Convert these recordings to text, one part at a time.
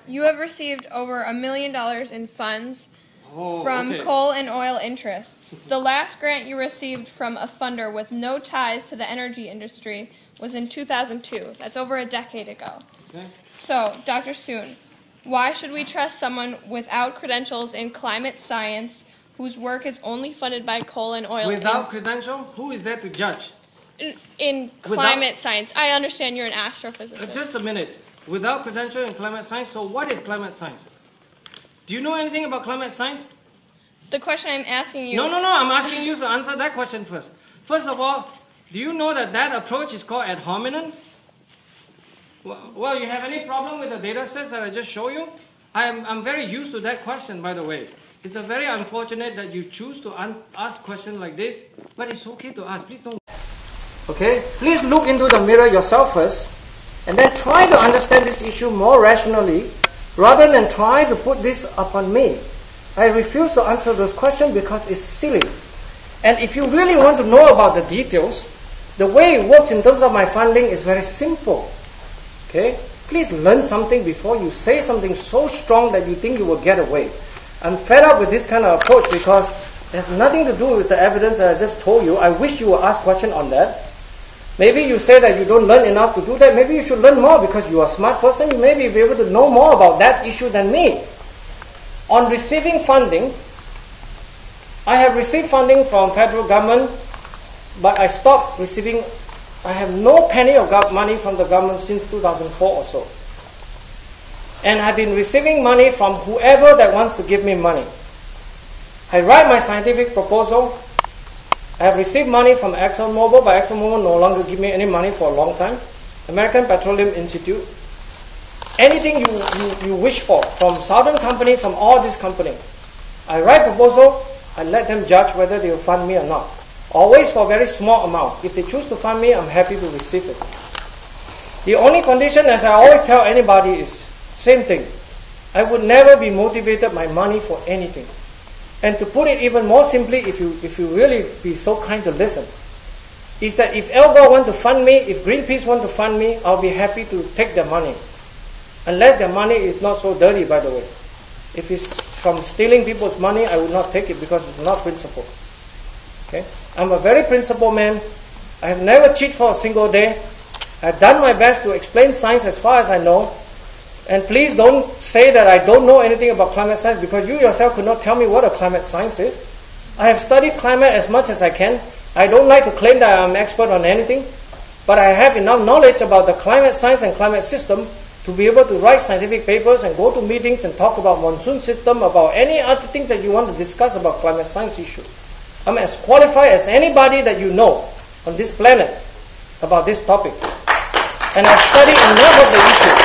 You have received over $1 million in funds from coal and oil interests. The last grant you received from a funder with no ties to the energy industry was in 2002. That's over a decade ago. Okay. So, Dr. Soon, why should we trust someone without credentials in climate science whose work is only funded by coal and oil? Without credential? Who is there to judge? In climate science. I understand you're an astrophysicist. Just a minute. Without credential in climate science, so what is climate science? Do you know anything about climate science? The question I'm asking you... No, I'm asking you to answer that question first. First of all, do you know that that approach is called ad hominem? Well, you have any problem with the data sets that I just showed you? I'm very used to that question, by the way. It's a very unfortunate that you choose to ask questions like this, but it's okay to ask. Please don't... Okay? Please look into the mirror yourself first, and then try to understand this issue more rationally, rather than try to put this upon me. I refuse to answer those questions because it's silly. And if you really want to know about the details, the way it works in terms of my funding is very simple. Okay? Please learn something before you say something so strong that you think you will get away. I'm fed up with this kind of approach because it has nothing to do with the evidence that I just told you. I wish you would ask questions on that. Maybe you say that you don't learn enough to do that. Maybe you should learn more because you are a smart person. You may be able to know more about that issue than me. On receiving funding, I have received funding from federal government, but I stopped receiving. I have no penny of money from the government since 2004 or so. And I've been receiving money from whoever that wants to give me money. I write my scientific proposal. I have received money from Exxon, but Exxon no longer give me any money for a long time. American Petroleum Institute. Anything you wish for, from Southern Company, from all these companies. I write proposal, I let them judge whether they will fund me or not. Always for a very small amount. If they choose to fund me, I'm happy to receive it. The only condition, as I always tell anybody, is same thing. I would never be motivated by money for anything. And to put it even more simply, if you really be so kind to listen, is that if Al Gore want to fund me, if Greenpeace want to fund me, I'll be happy to take their money. Unless their money is not so dirty, by the way. If it's from stealing people's money, I will not take it because it's not principled. Okay? I'm a very principled man. I have never cheated for a single day. I've done my best to explain science as far as I know. And please don't say that I don't know anything about climate science because you yourself could not tell me what a climate science is. I have studied climate as much as I can. I don't like to claim that I'm an expert on anything, but I have enough knowledge about the climate science and climate system to be able to write scientific papers and go to meetings and talk about monsoon system, about any other things that you want to discuss about climate science issue. I'm as qualified as anybody that you know on this planet about this topic. And I've studied enough of the issue.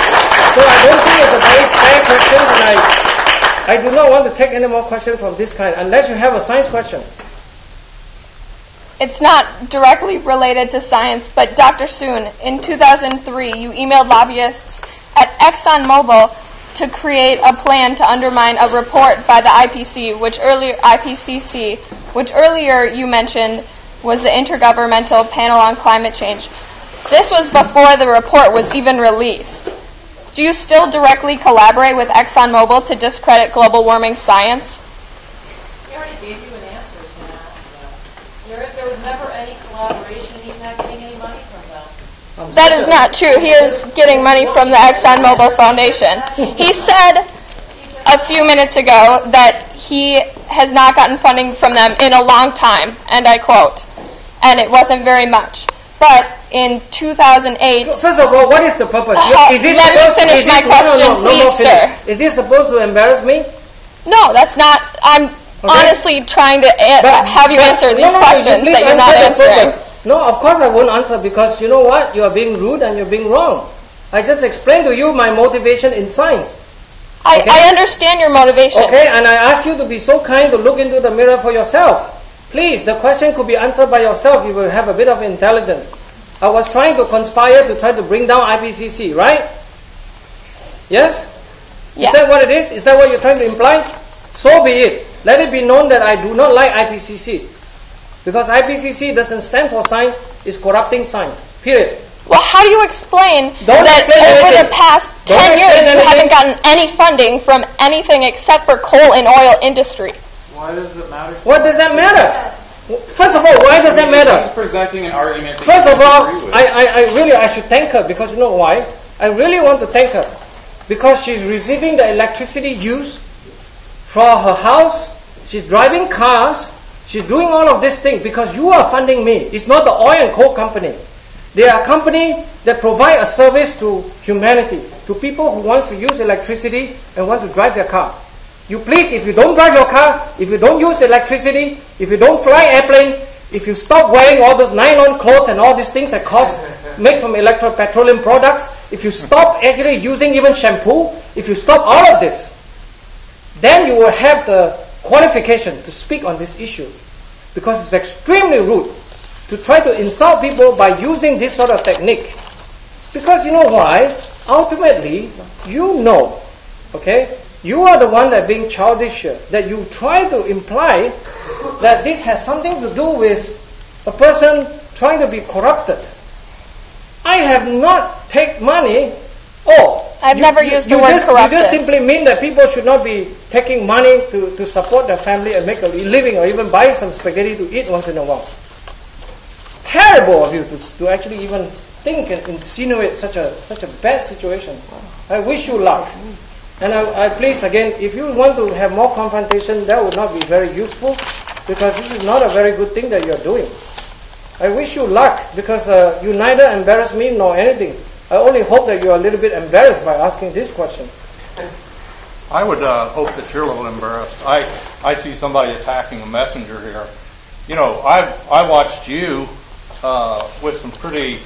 So I don't think it's a very fair question, and I do not want to take any more questions from this kind, unless you have a science question. It's not directly related to science, but Dr. Soon, in 2003, you emailed lobbyists at Exxon to create a plan to undermine a report by the IPCC, which earlier you mentioned was the Intergovernmental Panel on Climate Change. This was before the report was even released. Do you still directly collaborate with ExxonMobil to discredit global warming science? He already gave you an answer to that. There was never any collaboration. He's not getting any money from them. That is not true. He is getting money from the ExxonMobil Foundation. He said a few minutes ago that he has not gotten funding from them in a long time, and I quote, and it wasn't very much. But in 2008... First of all, what is the purpose? Let me finish my question, please, sir. Is this supposed to embarrass me? No, that's not. I'm honestly trying to have you answer these questions that you're not answering. No, of course I won't answer because you know what? You are being rude and you're being wrong. I just explained to you my motivation in science. Okay? I understand your motivation. Okay, and I ask you to be so kind to look into the mirror for yourself. Please, the question could be answered by yourself. You will have a bit of intelligence. I was trying to conspire to try to bring down IPCC, right? Yes? Yes. Is that what it is? Is that what you're trying to imply? So be it. Let it be known that I do not like IPCC. Because IPCC doesn't stand for science, it's corrupting science. Period. Well, how do you explain Don't that explain over anything. the past Don't 10 years explain you anything. haven't gotten any funding from anything except for coal and oil industry? Why does it matter? What does that matter? First of all, why does that matter? He's presenting an argument that First you of all, disagree with. I should thank her because you know why? I really want to thank her because she's receiving the electricity used for her house. She's driving cars. She's doing all of these things because you are funding me. It's not the oil and coal company. They are a company that provide a service to humanity, to people who want to use electricity and want to drive their car. You please, if you don't drive your car, if you don't use electricity, if you don't fly airplane, if you stop wearing all those nylon clothes and all these things that made from petroleum products, if you stop actually using even shampoo, if you stop all of this, then you will have the qualification to speak on this issue. Because it's extremely rude to try to insult people by using this sort of technique. Because you know why? Ultimately, you know, okay? You are the one that being childish here. That you try to imply that this has something to do with a person trying to be corrupted. I have not taken money. I've never used the word corrupted. You just simply mean that people should not be taking money to support their family and make a living or even buy some spaghetti to eat once in a while. Terrible of you to actually even think and insinuate such a bad situation. I wish you luck. And I please again, if you want to have more confrontation, that would not be very useful because this is not a very good thing that you're doing. I wish you luck because you neither embarrass me nor anything. I only hope that you're a little bit embarrassed by asking this question. I would hope that you're a little embarrassed. I see somebody attacking a messenger here. You know, I watched you with some pretty,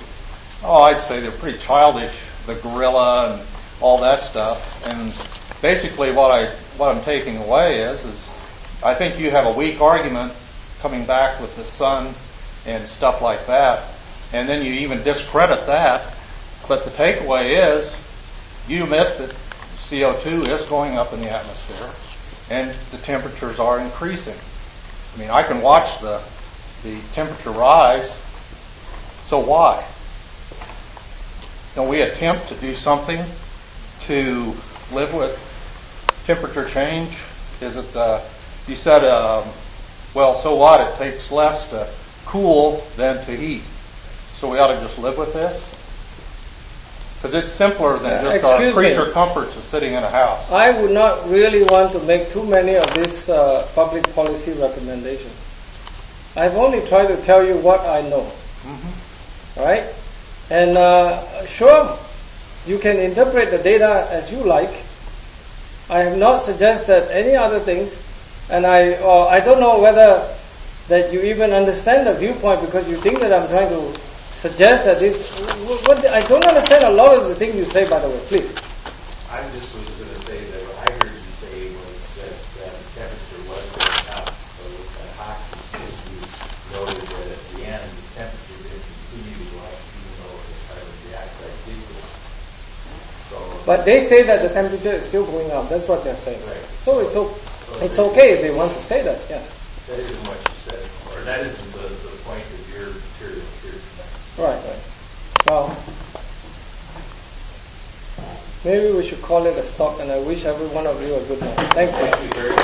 I'd say they're pretty childish, the gorilla and all that stuff. And basically what I'm taking away is I think you have a weak argument coming back with the sun and stuff like that. And then you even discredit that. But the takeaway is you admit that CO2 is going up in the atmosphere and the temperatures are increasing. I mean, I can watch the temperature rise. So why? We attempt to do something to live with temperature change. Is it, you said, well, so what? It takes less to cool than to heat. So we ought to just live with this? Because it's simpler than just our creature comforts of sitting in a house. I would not really want to make too many of these public policy recommendations. I've only tried to tell you what I know. Mm-hmm. Right? And sure, you can interpret the data as you like. I have not suggested any other things. And I don't know whether that you even understand the viewpoint because you think that I'm trying to suggest that this. I don't understand a lot of the things you say, by the way. Please. I just was going to say that what I heard you say was that the temperature was going up. So that Hawkins noted that at the end, the temperature didn't continue to go up, even though the carbon dioxide did go up. So, but they say that the temperature is still going up. That's what they're saying. Right. So it's okay if they want to say that. Yes. That isn't what you said, or that isn't the point of your materials here tonight. Right. Well, maybe we should call it a stop, and I wish every one of you a good night. Thank you. Thank you very much.